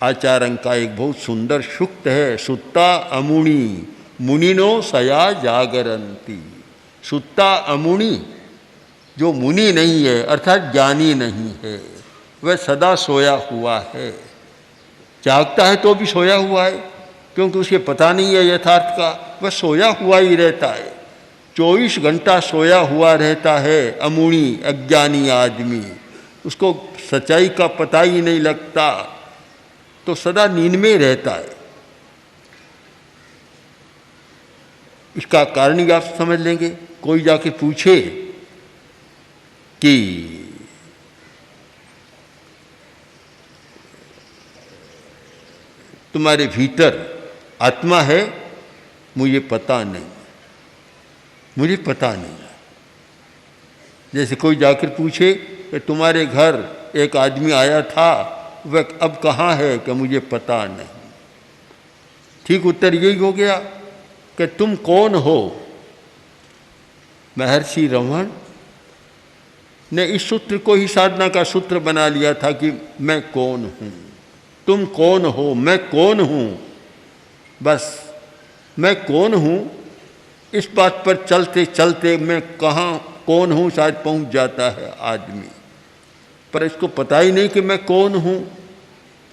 आचार्य का एक बहुत सुंदर सूक्त है, सुत्ता अमुनि मुनिनो सया जागरंती। सुत्ता अमुनि, जो मुनि नहीं है अर्थात ज्ञानी नहीं है, वह सदा सोया हुआ है। जागता है तो भी सोया हुआ है, क्योंकि उसे पता नहीं है यथार्थ का, वह सोया हुआ ही रहता है। 24 घंटा सोया हुआ रहता है अमुनि अज्ञानी आदमी, उसको सच्चाई का पता ही नहीं लगता, तो सदा नींद में रहता है। इसका कारण ही आप समझ लेंगे। कोई जाके पूछे कि तुम्हारे भीतर आत्मा है, मुझे पता नहीं, मुझे पता नहीं। जैसे कोई जाकर पूछे कि तुम्हारे घर एक आदमी आया था, वह अब कहाँ है, कि मुझे पता नहीं। ठीक उत्तर यही हो गया कि तुम कौन हो। महर्षि रमण ने इस सूत्र को ही साधना का सूत्र बना लिया था कि मैं कौन हूँ। तुम कौन हो, मैं कौन हूँ, बस मैं कौन हूँ, इस बात पर चलते चलते मैं कहाँ कौन हूँ शायद पहुँच जाता है आदमी। पर इसको पता ही नहीं कि मैं कौन हूँ,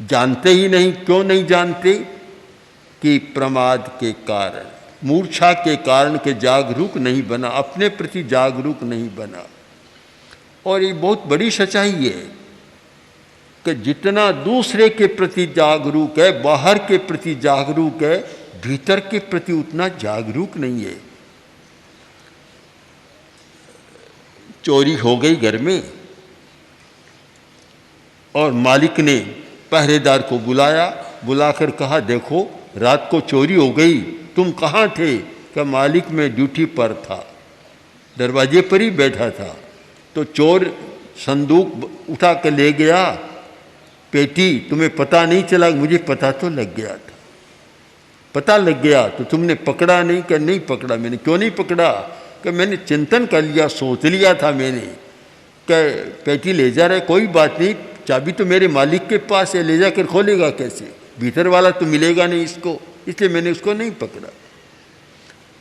जानते ही नहीं। क्यों नहीं जानते? कि प्रमाद के कारण, मूर्छा के कारण के जागरूक नहीं बना, अपने प्रति जागरूक नहीं बना। और ये बहुत बड़ी सच्चाई है कि जितना दूसरे के प्रति जागरूक है, बाहर के प्रति जागरूक है, भीतर के प्रति उतना जागरूक नहीं है। चोरी हो गई घर में और मालिक ने पहरेदार को बुलाया, बुलाकर कहा देखो रात को चोरी हो गई, तुम कहाँ थे? क्या मालिक मैं ड्यूटी पर था, दरवाजे पर ही बैठा था। तो चोर संदूक उठा कर ले गया, पेटी, तुम्हें पता नहीं चला? मुझे पता तो लग गया था, पता लग गया। तो तुमने पकड़ा नहीं? क्या नहीं पकड़ा मैंने। क्यों नहीं पकड़ा? कि मैंने चिंतन कर लिया, सोच लिया था मैंने कि पेटी ले जा रहा है, कोई बात नहीं, चाबी तो मेरे मालिक के पास है, ले जाकर खोलेगा कैसे, भीतर वाला तो मिलेगा नहीं इसको, इसलिए मैंने उसको नहीं पकड़ा।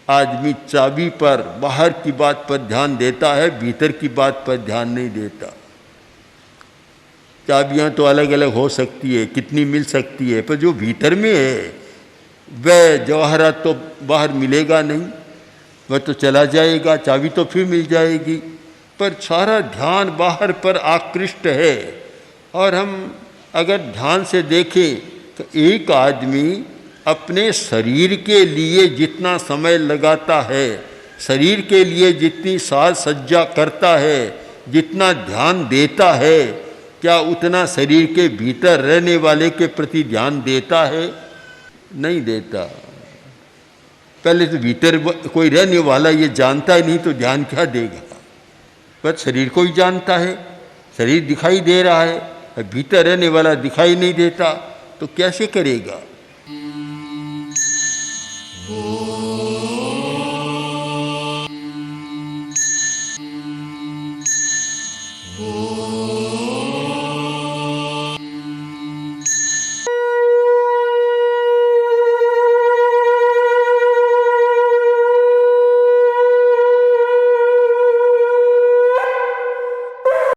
आदमी चाबी पर, बाहर की बात पर ध्यान देता है, भीतर की बात पर ध्यान नहीं देता। चाबियां तो अलग अलग हो सकती है, कितनी मिल सकती है, पर जो भीतर में है वह जवाहरात तो बाहर मिलेगा नहीं, वह तो चला जाएगा, चाबी तो फिर मिल जाएगी, पर सारा ध्यान बाहर पर आकृष्ट है। और हम अगर ध्यान से देखें तो एक आदमी अपने शरीर के लिए जितना समय लगाता है, शरीर के लिए जितनी साज सज्जा करता है, जितना ध्यान देता है, क्या उतना शरीर के भीतर रहने वाले के प्रति ध्यान देता है? नहीं देता। पहले तो भीतर कोई रहने वाला ये जानता ही नहीं, तो ध्यान क्या देगा? बस शरीर को ही जानता है, शरीर दिखाई दे रहा है, भीतर रहने वाला दिखाई नहीं देता, तो कैसे करेगा? Oh